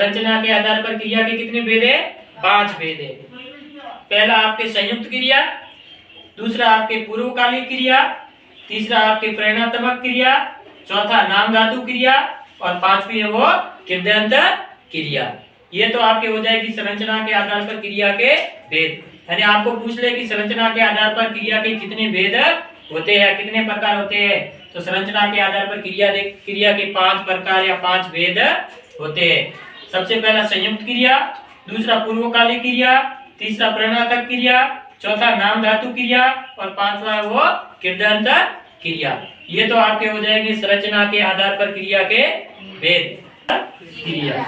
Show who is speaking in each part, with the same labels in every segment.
Speaker 1: संरचना के आधार पर क्रिया के कितने भेद है? 5 भेद है। पहला आपके संयुक्त क्रिया, दूसरा आपके पूर्वकालिक क्रिया, तीसरा आपके परिणामात्मक क्रिया, चौथा नाम धातु क्रिया और पांचवी है वो कृदंत क्रिया। ये तो आपके हो जाएगी संरचना के आधार पर क्रिया के भेद। यानी आपको पूछ ले कि संरचना के आधार पर क्रिया के कितने भेद होते हैं, कितने प्रकार होते हैं, तो संरचना के आधार पर क्रिया के 5 प्रकार या 5 भेद होते हैं। सबसे पहला संयुक्त क्रिया, दूसरा पूर्वकालिक क्रिया, तीसरा परिणामात्मक क्रिया, चौथा नाम धातु क्रिया और पांचवा है वो कृदंत क्रिया। ये तो आपके हो जाएंगे संरचना के आधार पर क्रिया के भेद। क्रिया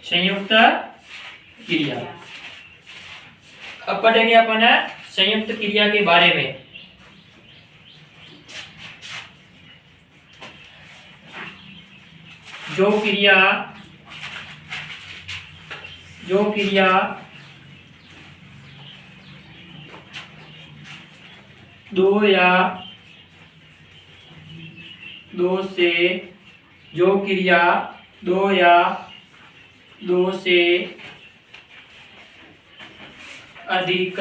Speaker 1: संयुक्त क्रिया। अब पढ़ेंगे अपन संयुक्त क्रिया के बारे में। जो क्रिया दो या दो से अधिक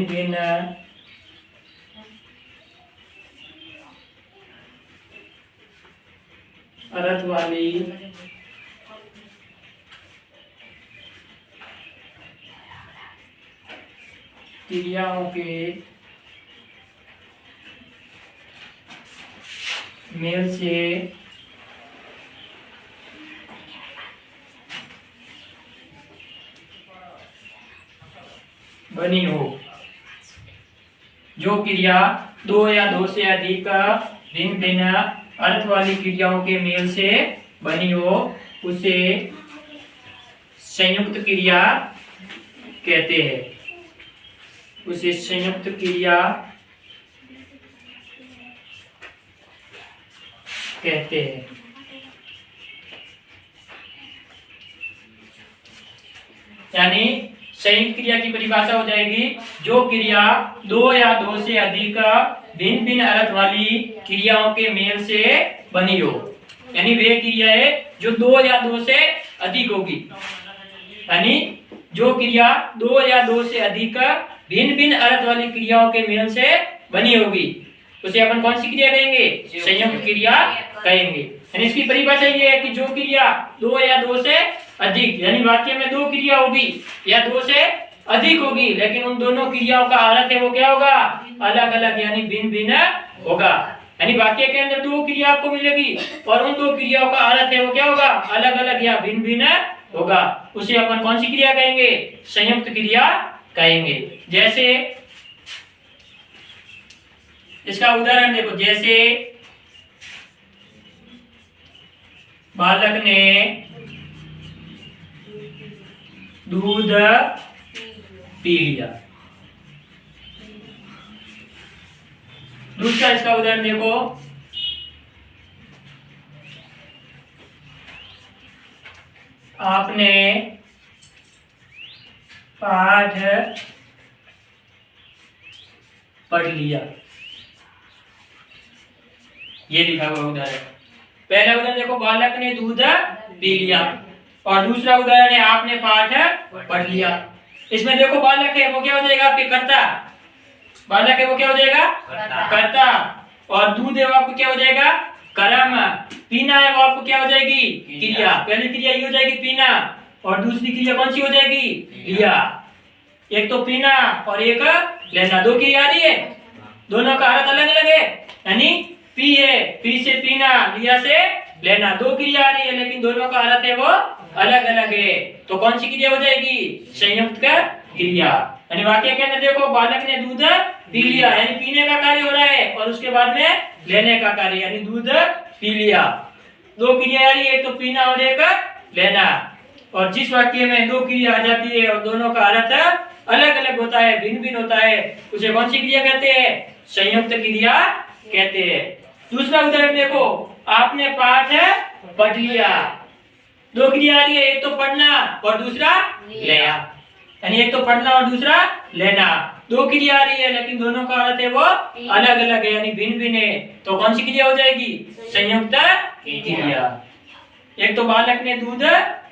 Speaker 1: भिन्न अर्थ वाली क्रियाओं के मेल से बनी हो। जो क्रिया दो या दो से अधिक भिन्न भिन्न अर्थ वाली क्रियाओं के मेल से बनी हो उसे संयुक्त क्रिया कहते हैं। उसे संयुक्त क्रिया कहते हैं। यानी संयुक्त क्रिया की परिभाषा हो जाएगी जो क्रिया दो या दो से अधिक भिन्न भिन्न अर्थ वाली क्रियाओं के मेल से बनी हो। यानी वे क्रिया है जो दो या दो से अधिक होगी। यानी जो क्रिया दो या दो से अधिक भिन्न भिन्न अर्थ वाली क्रियाओं के मेल से बनी होगी उसे अपन कौन सी क्रिया कहेंगे? संयुक्त क्रिया कहेंगे। यानी इसकी परिभाषा ये है कि जो क्रिया दो या दो से अधिक, यानी वाक्य में दो क्रिया होगी या दो से अधिक होगी, लेकिन उन दोनों क्रियाओं का अर्थ है वो क्या होगा? अलग अलग, यानी भिन्न भिन्न होगा। यानी वाक्य के अंदर दो क्रिया आपको मिलेगी और उन दो क्रियाओं का अर्थ है वो क्या होगा? अलग अलग या भिन्न भिन्न होगा। उसे अपन कौन सी क्रिया कहेंगे? संयुक्त क्रिया कहेंगे। जैसे इसका उदाहरण देखो, जैसे बालक ने दूध पी लिया। दूसरा इसका उदाहरण देखो, आपने पाठ पढ़ लिया। ये लिखा हुआ उदाहरण। पहला उदाहरण देखो, बालक ने दूध पी लिया और दूसरा उदाहरण है आपने पाठ पढ़ लिया। इसमें देखो बालक है वो क्या हो जाएगा? आपके कर्ता। बालक है वो क्या हो जाएगा? कर्ता। और दूध है वो आपको क्या हो जाएगा? कर्म। पीना है वो आपको क्या हो जाएगी? क्रिया। पहली क्रिया ये हो जाएगी पीना और दूसरी क्रिया कौन सी हो जाएगी? लिया। एक तो पीना और एक लेना, दो क्रिया आ रही है, दोनों का अर्थ अलग अलग है। यानी पी है, पी से पीना, लिया से लेना, दो क्रिया आ रही है लेकिन दोनों का अर्थ है वो अलग अलग है। तो कौन सी क्रिया हो जाएगी? संयुक्त क्रिया। यानी वाक्य के अंदर देखो बालक ने दूध पी लिया, यानी पीने का कार्य हो रहा है और उसके बाद में लेने का कार्य, यानी दूध पी लिया। दो क्रिया आ रही है, एक तो पीना और एक लेना। और जिस वाक्य में दो क्रिया आ जाती है और दोनों का अर्थ अलग अलग होता है, भिन्न भिन्न होता है, उसे कौन सी क्रिया कहते हैं? संयुक्त क्रिया कहते हैं। दूसरा उदाहरण देखो, आपने पाठ पढ़ लिया। दो क्रिया आ रही है, एक तो पढ़ना और दूसरा लेना, यानी एक तो पढ़ना और दूसरा लेना। दो क्रिया आ रही है लेकिन दोनों का अर्थ है वो अलग अलग है, यानी भिन्न भिन्न है। तो कौन सी क्रिया हो जाएगी? संयुक्त क्रिया। एक तो बालक ने दूध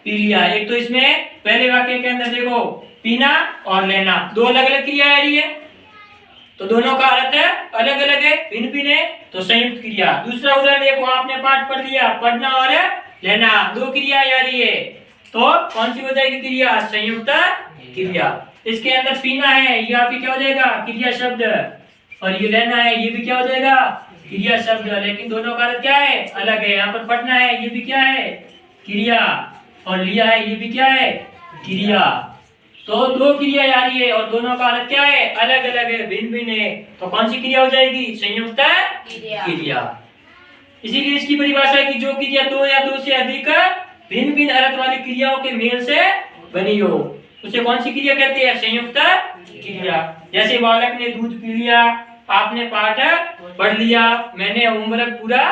Speaker 1: पी लिया, एक तो इसमें पहले वाक्य के अंदर देखो पीना और लेना, दो अलग अलग क्रिया आ रही है, तो दोनों का अर्थ अलग अलग है, भिन्न भिन्न है, तो संयुक्त क्रिया। दूसरा उदाहरण देखो, आपने पाठ पढ़ लिया, पढ़ना और लेना, दो क्रिया आ रही है, तो कौन सी हो जाएगी क्रिया? संयुक्त क्रिया। इसके अंदर पीना है, ये आपकी क्या हो जाएगा? क्रिया शब्द, और ये लेना है, ये भी क्या हो जाएगा? क्रिया शब्द, लेकिन दोनों का अर्थ क्या है? अलग है। यहाँ पर पढ़ना है, ये भी क्या है? क्रिया, और लिया है, ये भी क्या है? क्रिया। तो दो क्रिया आ रही है और दोनों का अर्थ क्या है? अलग अलग है, भिन्न भिन्न है, तो कौन सी क्रिया हो जाएगी? संयुक्त क्रिया। इसीलिए इसकी परिभाषा है कि जो क्रिया दो या दो से अधिक भिन्न भिन्न अर्थ वाली क्रियाओं के मेल से बनी हो, उसे कौन सी क्रिया कहते हैं? संयुक्त क्रिया। जैसे बालक ने दूध पी लिया, आपने पाठ पढ़ लिया, मैंने होमवर्क पूरा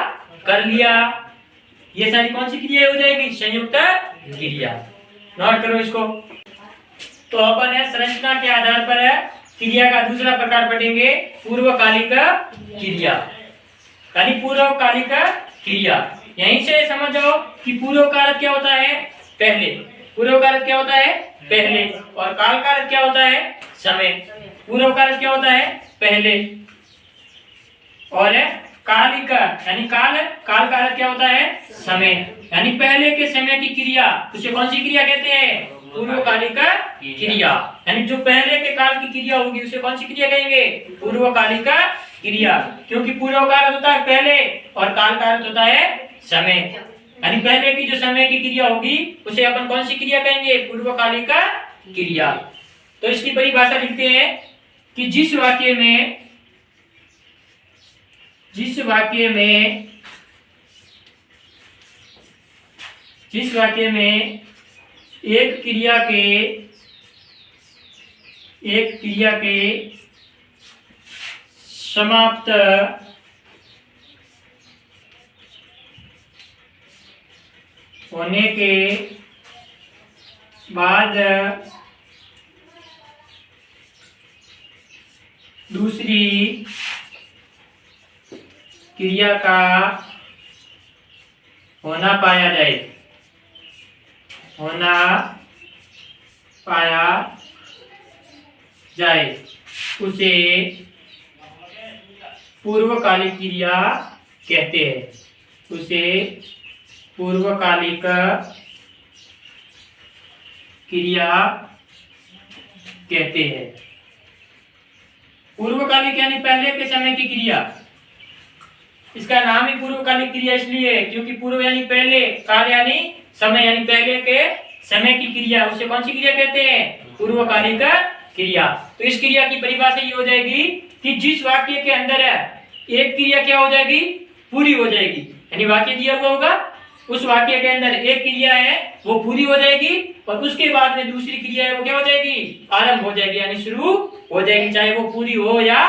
Speaker 1: कर लिया, ये सारी कौन सी क्रिया हो जाएगी? संयुक्त क्रिया। नोट करो इसको। तो अपन है संरचना के आधार पर है क्रिया का दूसरा प्रकार पढ़ेंगे, पूर्वकालिक क्रिया, यानी पूर्वकालिक क्रिया। यहीं से समझ जाओ कि पूर्व का अर्थ क्या होता है? पहले। पूर्व का अर्थ क्या होता है? पहले। और काल का अर्थ क्या होता है? समय। पूर्व का अर्थ क्या होता है? पहले। और कालिक यानी काल, काल का अर्थ क्या होता है? समय, यानी पहले के समय की क्रिया, उसे कौन सी क्रिया कहते हैं? पूर्वकालिक क्रिया। यानी जो पहले के काल की क्रिया होगी उसे कौन सी क्रिया कहेंगे? पूर्वकालिक क्रिया। क्योंकि पूर्व का अर्थ होता है पहले और काल का अर्थ होता है समय, यानी पहले की जो समय की क्रिया होगी उसे अपन कौन सी क्रिया कहेंगे? पूर्वकालिक क्रिया। तो इसकी परिभाषा लिखते हैं कि जिस वाक्य में एक क्रिया के समाप्त होने के बाद दूसरी क्रिया का होना पाया जाए उसे पूर्वकालिक क्रिया कहते हैं। उसे पूर्वकालिक क्रिया कहते हैं। पूर्वकालिक यानी पहले के समय की क्रिया। इसका नाम ही पूर्वकालिक क्रिया इसलिए है क्योंकि पूर्व यानी पहले, काल यानी समय, यानी पहले के समय की क्रिया, उसे कौन सी क्रिया कहते हैं? पूर्वकालिक क्रिया। तो इस क्रिया की परिभाषा ये हो जाएगी कि जिस वाक्य के अंदर है एक क्रिया क्या हो जाएगी? पूरी हो जाएगी, यानी वाक्य दिया हुआ होगा, उस वाक्य के अंदर एक क्रिया है वो पूरी हो जाएगी और उसके बाद में दूसरी क्रिया है वो क्या हो जाएगी? आरंभ हो जाएगी, यानी शुरू हो जाएगी, चाहे वो पूरी हो या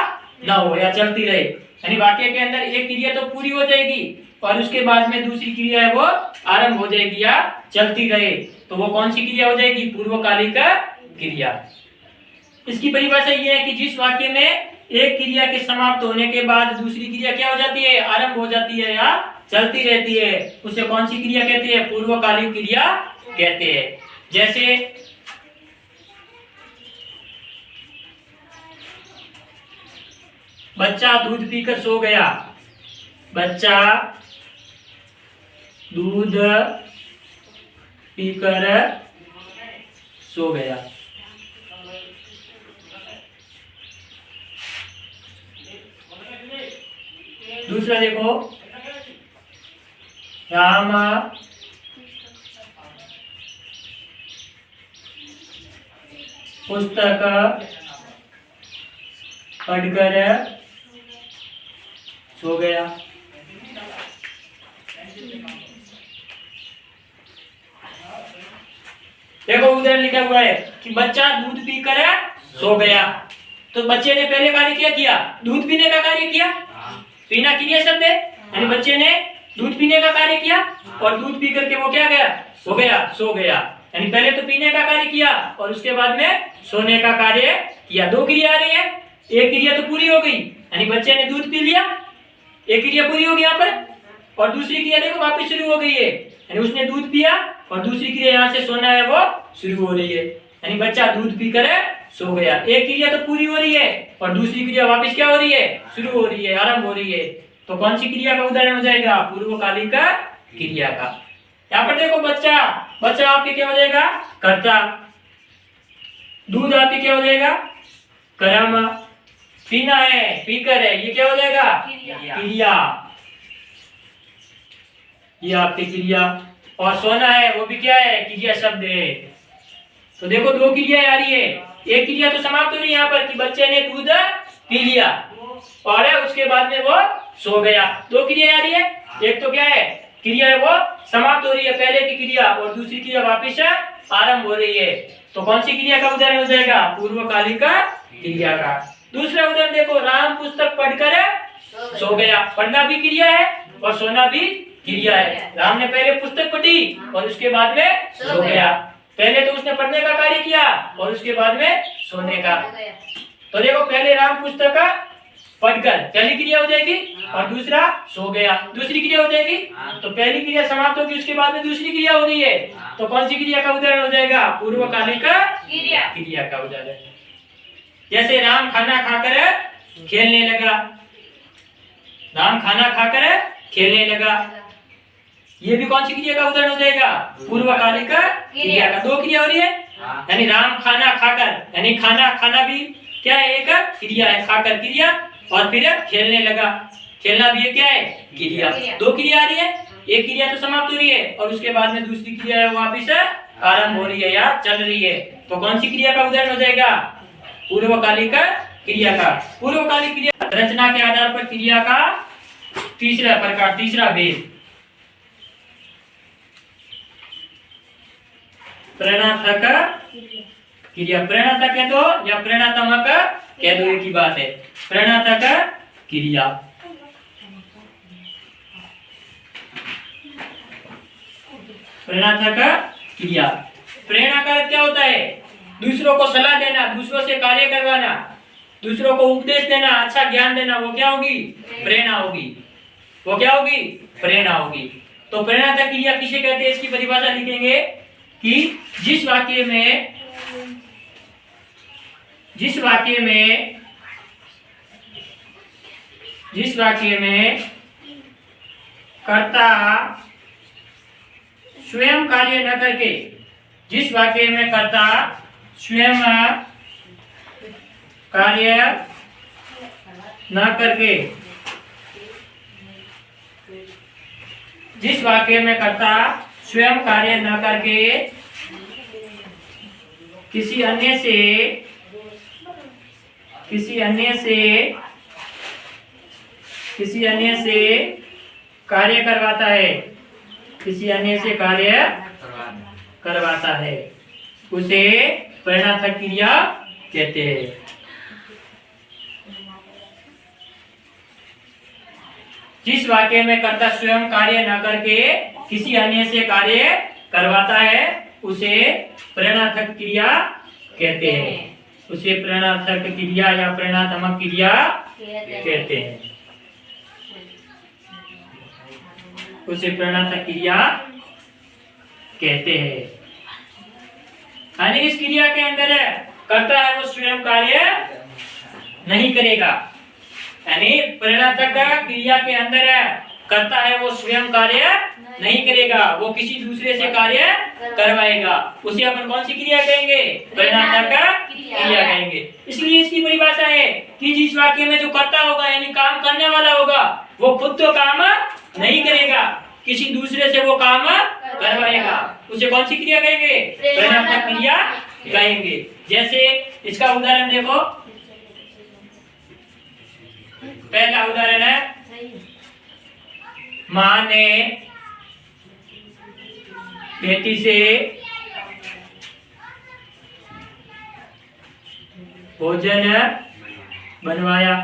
Speaker 1: ना हो या चलती रहे। यानी वाक्य के अंदर एक क्रिया तो पूरी हो जाएगी और उसके बाद में दूसरी क्रिया है वो आरंभ हो जाएगी या चलती रहे, तो वो कौन सी क्रिया हो जाएगी? पूर्वकालिक क्रिया। इसकी परिभाषा ये है कि जिस वाक्य में एक क्रिया के समाप्त होने के बाद दूसरी क्रिया क्या हो जाती है? आरंभ हो जाती है या चलती रहती है, उसे कौन सी क्रिया कहते हैं? पूर्वकालिक क्रिया कहते हैं। जैसे बच्चा दूध पीकर सो गया। बच्चा दूध पीकर सो गया। दूसरा देखो, राम पुस्तक पढ़कर सो गया। देखो उधर लिखा हुआ है कि बच्चा दूध पीकर सो गया, तो बच्चे ने पहले कार्य क्या किया? दूध पीने का कार्य किया। पीना क्रिया शब्द है, यानी बच्चे ने दूध पीने का कार्य किया और दूध पी करके वो क्या गया? हो गया, सो गया। यानी पहले तो पीने का कार्य किया और उसके बाद में सोने का कार्य किया। दो क्रिया आ रही है, एक क्रिया तो पूरी हो गई, यानी बच्चे ने दूध पी लिया, एक क्रिया पूरी हो गई यहाँ पर, और दूसरी क्रिया देखो वापस शुरू हो गई है, यानी उसने दूध पिया और दूसरी क्रिया यहाँ से सोना है वो शुरू हो रही है, यानी बच्चा दूध पी कर सो गया। एक क्रिया तो पूरी हो रही है और दूसरी क्रिया वापस क्या हो रही है, शुरू हो रही है, आरंभ हो रही है। तो कौन सी क्रिया का उदाहरण हो जाएगा, पूर्वकालिक क्रिया का। यहाँ पर देखो बच्चा, बच्चा आपके क्या हो जाएगा, कर्ता। दूध आपके क्या हो जाएगा, कर्म। पीना है, पीकर है, ये क्या हो जाएगा, क्रिया। ये आपकी क्रिया। और सोना है वो भी क्या है, क्रिया शब्द है। तो देखो दो क्रिया आ रही है, एक क्रिया तो समाप्त हो रही है यहाँ पर कि बच्चे ने दूध पी लिया और उसके बाद में वो सो गया। दो क्रिया आ रही है, एक तो क्या है, क्रिया है वो समाप्त हो रही है पहले की क्रिया, और दूसरी क्रिया वापिस आरंभ हो रही है। तो कौन सी क्रिया का उदाहरण हो जाएगा, पूर्वकालिक क्रिया का। दूसरा उदाहरण देखो, राम पुस्तक पढ़कर सो गया। पढ़ना भी क्रिया है और सोना भी क्रिया है। राम ने पहले पुस्तक पढ़ी और उसके बाद में सो गया। पहले तो उसने पढ़ने का कार्य किया और उसके बाद में सोने का। तो देखो पहले राम पुस्तक का पढ़कर पहली क्रिया हो जाएगी और दूसरा सो गया दूसरी क्रिया हो जाएगी। तो पहली क्रिया समाप्त होगी, उसके बाद में दूसरी क्रिया हो रही है। तो कौन सी क्रिया का उदाहरण हो जाएगा, पूर्वकालिक क्रिया का उदाहरण। जैसे राम खाना खाकर खेलने लगा, राम खाना खाकर खेलने लगा, ये भी कौन सी क्रिया का उदाहरण हो जाएगा, पूर्वकालिक क्रिया का। दो क्रिया हो रही है, यानी राम खाना खाकर, यानी खाना खाना भी क्या है, एक क्रिया है, खाकर क्रिया, और फिर खेलने लगा, खेलना भी क्या है, क्रिया। दो क्रिया आ रही है, एक क्रिया तो समाप्त हो रही है और उसके बाद में दूसरी क्रिया है वापिस आरंभ हो रही है या चल रही है। तो कौन सी क्रिया का उदाहरण हो जाएगा, पूर्वकालिक क्रिया का। पूर्वकालिक क्रिया रचना के आधार पर क्रिया का तीसरा प्रकार, तीसरा भेद, प्रेरणात्मक क्रिया। प्रेरणात्मक कह दो या प्रेरणात्मक कह दो, एक ही बात है। प्रेरणात्मक क्रिया, प्रेरणात्मक क्रिया। प्रेरणा का क्या होता है, दूसरों को सलाह देना, दूसरों से कार्य करवाना, दूसरों को उपदेश देना, अच्छा ज्ञान देना, वो क्या होगी, प्रेरणा होगी। वो क्या होगी, प्रेरणा होगी। तो प्रेरणात्मक क्रिया किसे कहते हैं, इसकी परिभाषा लिखेंगे कि जिस वाक्य में कर्ता स्वयं कार्य न करके, जिस वाक्य में कर्ता स्वयं कार्य न करके, जिस वाक्य में कर्ता स्वयं कार्य न करके किसी अन्य से कार्य करवाता है, किसी अन्य से कार्य करवाता है, उसे प्रेरणात्मक क्रिया कहते हैं। जिस वाक्य में कर्ता स्वयं कार्य न करके किसी अन्य से कार्य करवाता है, उसे प्रेरणात्मक क्रिया कहते हैं। उसे प्रेरणात्मक क्रिया या प्रेरणात्मक क्रिया कहते हैं। उसे प्रेरणात्मक क्रिया कहते हैं। यानी इस क्रिया के अंदर कर्ता है वो स्वयं कार्य नहीं करेगा, यानी प्रेरणात्मक क्रिया के अंदर कर्ता है वो स्वयं कार्य नहीं करेगा, वो किसी दूसरे से कार्य करवाएगा। उसे अपन कौन सी क्रिया कहेंगे, प्रेरणात्मक क्रिया कहेंगे। इसलिए इसकी परिभाषा है कि जिस वाक्य में जो कर्ता होगा यानी काम करने वाला होगा, वो खुद तो काम नहीं करेगा, किसी दूसरे से वो काम करवाएगा, उसे कौन सी क्रिया कहेंगे, प्रेरणात्मक क्रिया कहेंगे। जैसे इसका उदाहरण देखो, पहला उदाहरण है, माँ ने बेटी से भोजन बनवाया।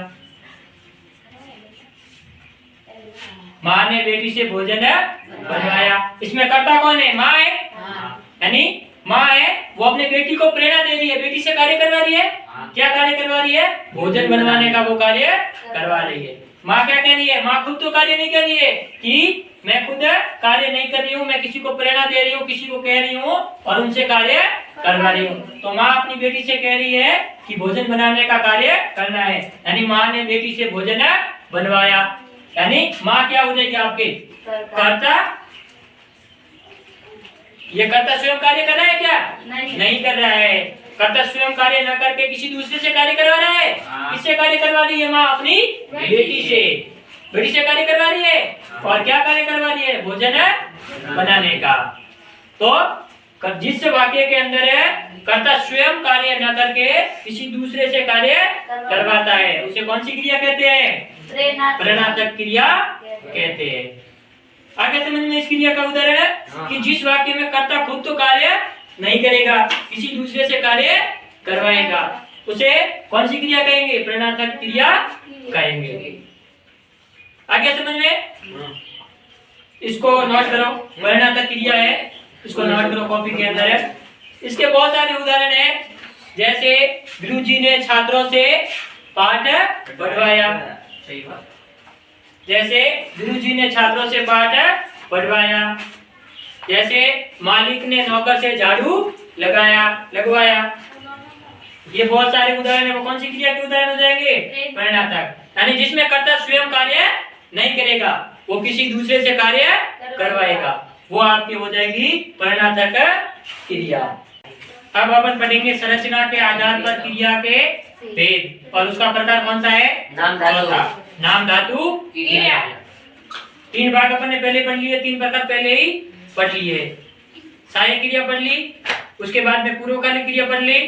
Speaker 1: माँ ने बेटी से भोजन बनवाया। इसमें कर्ता कौन है, माँ है, यानी माँ है वो अपने बेटी को प्रेरणा दे रही है, बेटी से कार्य करवा रही है। क्या कार्य करवा रही है? भोजन बनवाने का वो कार्य करवा रही है। माँ क्या कह रही है? माँ खुद तो कार्य नहीं कर रही है कि मैं खुद कार्य नहीं कर रही हूँ, मैं किसी को प्रेरणा दे रही हूँ, किसी को कह रही हूँ और उनसे कार्य करवा रही हूँ। तो माँ अपनी बेटी से कह रही है कि भोजन बनाने का कार्य करना है, यानी माँ ने बेटी से भोजन बनवाया। यानी माँ क्या हो जाएगी आपके? कर्ता। ये कर्ता स्वयं कार्य कर रहा है क्या? नहीं कर रहा है। कर्ता स्वयं कार्य न करके किसी दूसरे से कार्य करवा रहा है। किससे कार्य करवा रही है माँ? अपनी बेटी से। बेटी से कार्य करवा रही है और क्या कार्य करवा रही है? भोजन बनाने का। तो जिस वाक्य के अंदर है कर्ता स्वयं कार्य न करके किसी दूसरे से कार्य करवाता है, उसे कौन सी क्रिया कहते हैं? प्रेरणात्मक क्रिया कहते हैं। आगे समझ में इस क्रिया का उदाहरण है कि जिस वाक्य में कर्ता खुद तो कार्य नहीं करेगा, किसी दूसरे से कार्य करवाएगा, उसे कौन सी क्रिया कहेंगे? प्रेरणात्मक क्रिया कहेंगे। आगे समझ में? इसको नोट करो, प्रेरणात्मक क्रिया है, इसको नोट करो कॉपी के अंदर है। इसके बहुत सारे उदाहरण हैं, जैसे गुरुजी ने छात्रों से पाठ पढ़वाया। जैसे गुरुजी ने छात्रों से पाठ पढ़वाया। जैसे मालिक ने नौकर से झाड़ू लगवाया। ये बहुत सारे उदाहरण है। वो कौन सी क्रिया के उदाहरण हो जाएंगे? प्रेरणात्मक। यानी जिसमें कर्ता स्वयं कार्य नहीं करेगा, वो किसी दूसरे से कार्य करवाएगा, वो आपकी हो जाएगी प्रेरणात्मक क्रिया। अब अपन पढ़ेंगे संरचना के आधार पर क्रिया के भेद, और उसका प्रकार कौन सा है? नाम धातु क्रिया। 3 भाग अपन ने पहले पढ़ लिए, 3 प्रकार पहले ही पढ़ लिए। सहायक क्रिया पढ़ ली, उसके बाद में पूर्वकालिक क्रिया पढ़ ली,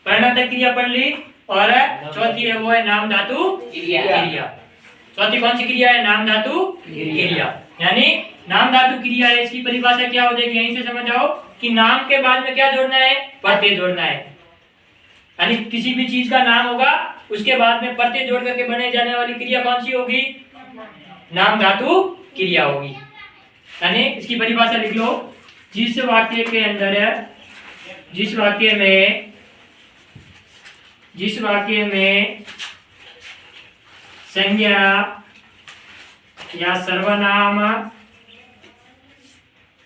Speaker 1: प्रेरणात्मक क्रिया पढ़ ली, और चौथी है वो है नाम धातु क्रिया। चौथी कौन सी क्रिया है? नाम धातु क्रिया। यानी नाम धातु क्रिया है, इसकी परिभाषा क्या हो जाएगी? यहीं से समझ आओ कि नाम के बाद में क्या जोड़ना है? प्रत्यय जोड़ना है। यानी किसी भी चीज का नाम होगा, उसके बाद में प्रत्यय जोड़ करके बने जाने वाली क्रिया कौन सी होगी? नाम धातु क्रिया होगी। यानी इसकी परिभाषा लिख लो, जिस वाक्य के अंदर जिस वाक्य में संज्ञा या सर्वनाम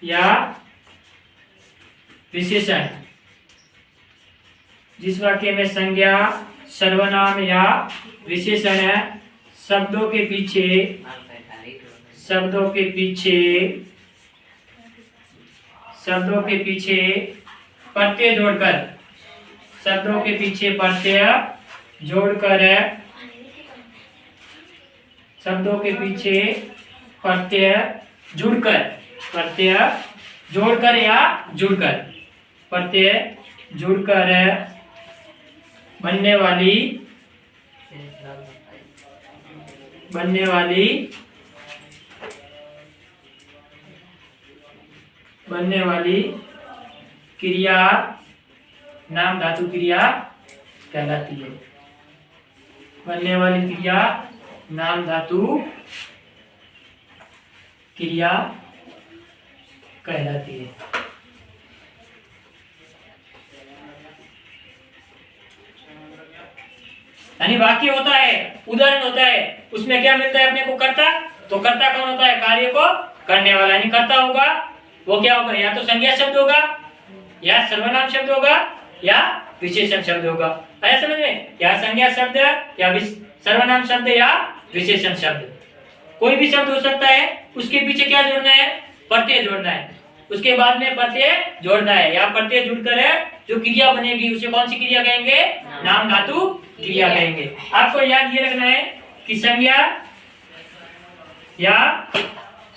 Speaker 1: या विशेषण, जिस वाक्य में संज्ञा, सर्वनाम या विशेषण शब्दों के पीछे प्रत्यय जुड़कर बनने वाली क्रिया नाम धातु क्रिया कहलाती है। बनने वाली क्रिया नाम धातु क्रिया कहलाती है। यानी वाक्य होता है, उदाहरण होता है, उसमें क्या मिलता है अपने को? कर्ता। तो कर्ता कौन होता है? कार्य को करने वाला। यानी कर्ता होगा वो क्या होगा? या तो संज्ञा शब्द होगा, या सर्वनाम शब्द होगा, या विशेषण शब्द होगा। आया समझ में? या संज्ञा शब्द, या सर्वनाम शब्द, या विशेषण शब्द। कोई भी शब्द हो सकता है, उसके पीछे क्या जोड़ना है? प्रत्यय जोड़ना है। उसके बाद में प्रत्यय जोड़ना है, या प्रत्यय जुड़कर है जो क्रिया बनेगी, उसे कौन सी क्रिया कहेंगे? नाम धातु क्रिया कहेंगे। आपको याद ये रखना है कि संज्ञा या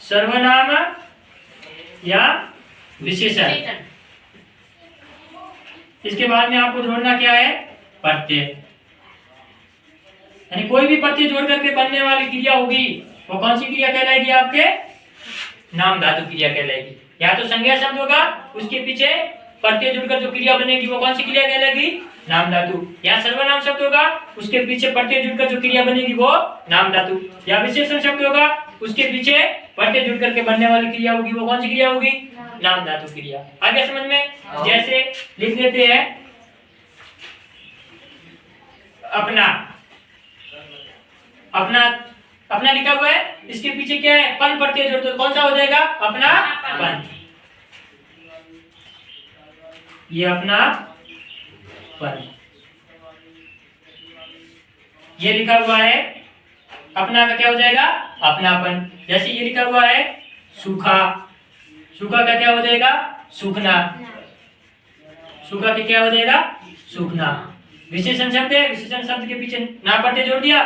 Speaker 1: सर्वनाम या विशेषण, इसके बाद में आपको जोड़ना क्या है? प्रत्यय। यानी कोई भी प्रत्यय जोड़ करके बनने वाली क्रिया होगी, वो कौन सी क्रिया कहलाएगी? आपके नाम धातु क्रिया कहलाएगी। या तो संज्ञा शब्द होगा, उसके पीछे प्रत्यय जुड़कर जो क्रिया बनेगी वो कौन सी क्रिया कहलाएगी? नाम धातु। या सर्वनाम शब्द होगा, उसके पीछे प्रत्यय जुड़कर जो क्रिया बनेगी वो नाम धातु। या विशेषण शब्द होगा, उसके पीछे प्रत्यय जुड़कर के बनने वाली क्रिया होगी, वो कौन सी क्रिया होगी? नाम धातु क्रिया। आगे समझ में? जैसे लिख देते हैं अपना। अपना अपना लिखा हुआ है, इसके पीछे क्या है? पन प्रत्यय जोड़ दो, कौन सा हो जाएगा? अपना पन। ये अपना पन, ये लिखा हुआ है अपना का क्या हो जाएगा? अपनापन। जैसे ये लिखा हुआ है सूखा, सूखा का क्या हो जाएगा? सूखना। सूखा के क्या हो जाएगा? सूखना। विशेषण शब्द है, विशेषण शब्द के पीछे ना प्रत्यय जोड़ दिया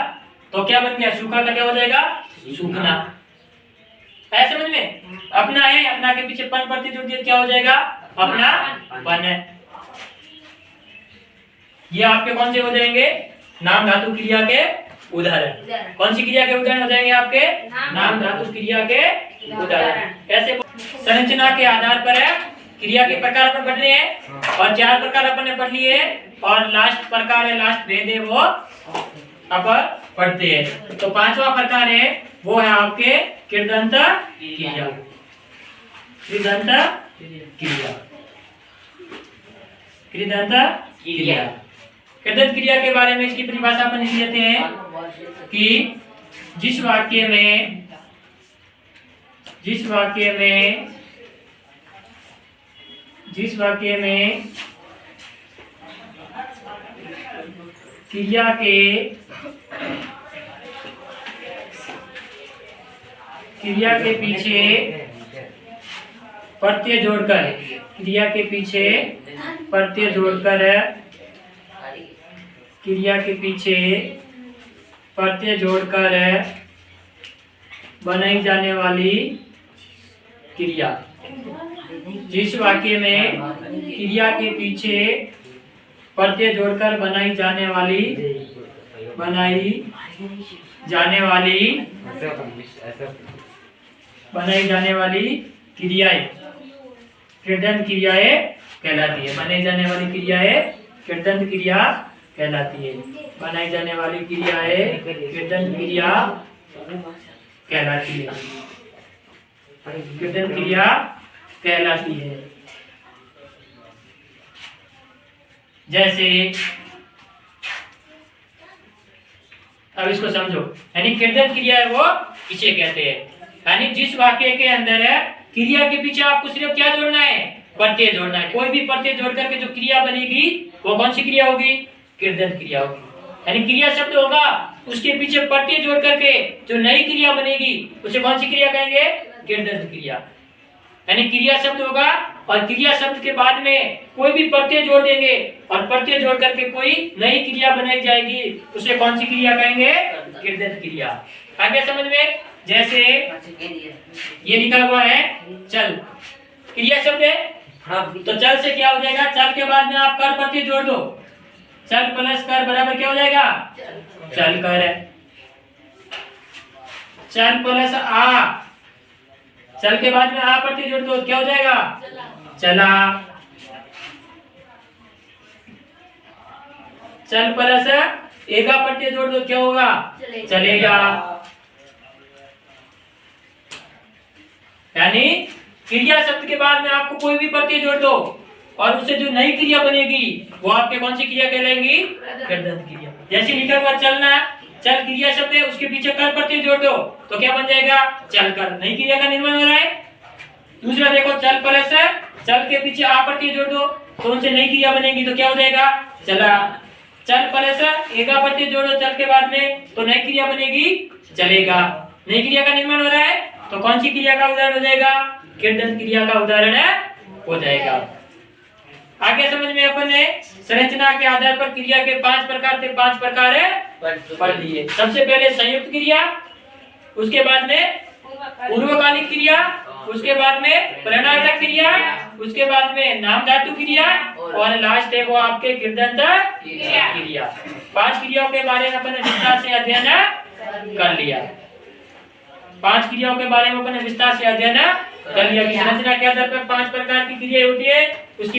Speaker 1: तो क्या बन गया? सूखा का क्या हो जाएगा? सूखना। है समझ में? अपना है, अपना के पीछे पन प्रत्यय जोड़ दिया, क्या हो जाएगा? अपना पन है। ये आपके कौन से हो जाएंगे? नाम धातु क्रिया के उदाहरण। कौन सी क्रिया के उदाहरण हो जाएंगे आपके? नाम धातु क्रिया के उदाहरण। ऐसे संरचना के आधार पर है, क्रिया के प्रकार अपन पढ़ रहे हैं और 4 प्रकार अपन ने पढ़ लिए और लास्ट प्रकार है, लास्ट भेद है, वो अपन पढ़ते हैं। तो 5वां प्रकार है वो है आपके कृदंत क्रिया। कृदंत क्रिया, कृदंत क्रिया। कृदंत क्रिया के बारे में इसकी परिभाषा अपन लिख लेते हैं कि जिस वाक्य में क्रिया के पीछे प्रत्यय जोड़कर, क्रिया के पीछे प्रत्यय जोड़कर, क्रिया के पीछे प्रत्यय जोड़कर बनाई जाने वाली क्रिया। जिस वाक्य में क्रिया के पीछे प्रत्यय जोड़कर बनाई जाने वाली क्रियाएं कृदंत क्रियाएं कहलाती है। बनाई जाने वाली क्रियाएं कृदंत क्रिया कहलाती है। बनाई जाने वाली क्रियाएं कृदंत क्रिया कहलाती है। कृदंत क्रिया कहलाती है। जैसे अब इसको समझो, यानी कृदंत क्रिया है वो इसे कहते हैं। यानी जिस वाक्य के अंदर है क्रिया के पीछे आपको सिर्फ क्या जोड़ना है? प्रत्यय जोड़ना है। कोई भी प्रत्यय जोड़ करके जो क्रिया बनेगी वो कौन सी क्रिया होगी? कृदंत क्रिया होगी। यानी क्रिया शब्द होगा, उसके पीछे प्रत्यय जोड़ करके जो नई क्रिया बनेगी उसे कौन सी क्रिया कहेंगे? कृदंत क्रिया। यानी क्रिया शब्द होगा और क्रिया शब्द के बाद में कोई भी प्रत्यय जोड़ देंगे और प्रत्यय जोड़ करके कोई नई क्रिया बनाई जाएगी, उसे कौन सी क्रिया कहेंगे? कृदंत क्रिया। आगे समझ में? जैसे ये लिखा हुआ है चल, क्रिया शब्द है तो चल से क्या हो जाएगा? चल के बाद में आप कर प्रत्यय जोड़ दो, चल प्लस कर बराबर क्या हो जाएगा? चल कर है। चल प्लस आ, चल के बाद में आ प्रत्यय जोड़ दो, क्या हो जाएगा? चला। चल प्लस एगा प्रत्यय जोड़ दो, क्या होगा? चलेगा। यानी क्रिया शब्द के बाद में आपको कोई भी प्रत्यय जोड़ दो और उससे जो नई क्रिया बनेगी वो आपके कौन सी क्रिया कहलाएंगी? कृदंत क्रिया। जैसे लिखा हुआ चलना, चल क्रिया शब्द है, उसके पीछे कर प्रत्यय जोड़ दो तो क्या बन जाएगा? चल कर। नई क्रिया का निर्माण हो रहा है। दूसरा देखो, चल प्लस चल के पीछे आ प्रत्यय जोड़ दो तो उनसे नई क्रिया बनेगी तो क्या हो जाएगा? चला। चल प्लस एगा प्रत्यय जोड़ो चल के बाद में तो नई क्रिया बनेगी चलेगा। नई क्रिया का निर्माण हो रहा है तो कौन सी क्रिया का उदाहरण हो जाएगा? कृदंत क्रिया का उदाहरण हो जाएगा। आगे समझ में अपन ने संरचना के आधार पर क्रिया के 5 प्रकार थे, 5 प्रकार पढ़ लिए। सबसे पहले संयुक्त क्रिया, उसके बाद में पूर्वकालिक क्रिया, उसके बाद में परिणामक क्रिया, उसके बाद में नाम धातु क्रिया और लास्ट है वो आपके कृदंत क्रिया। 5 क्रियाओं के बारे में अपन ने विस्तार से अध्ययन कर लिया। 5 क्रियाओं के बारे में अपन ने विस्तार से अध्ययन कर लिया कि संरचना के आधार पर 5 प्रकार की क्रिया होती है। उसकी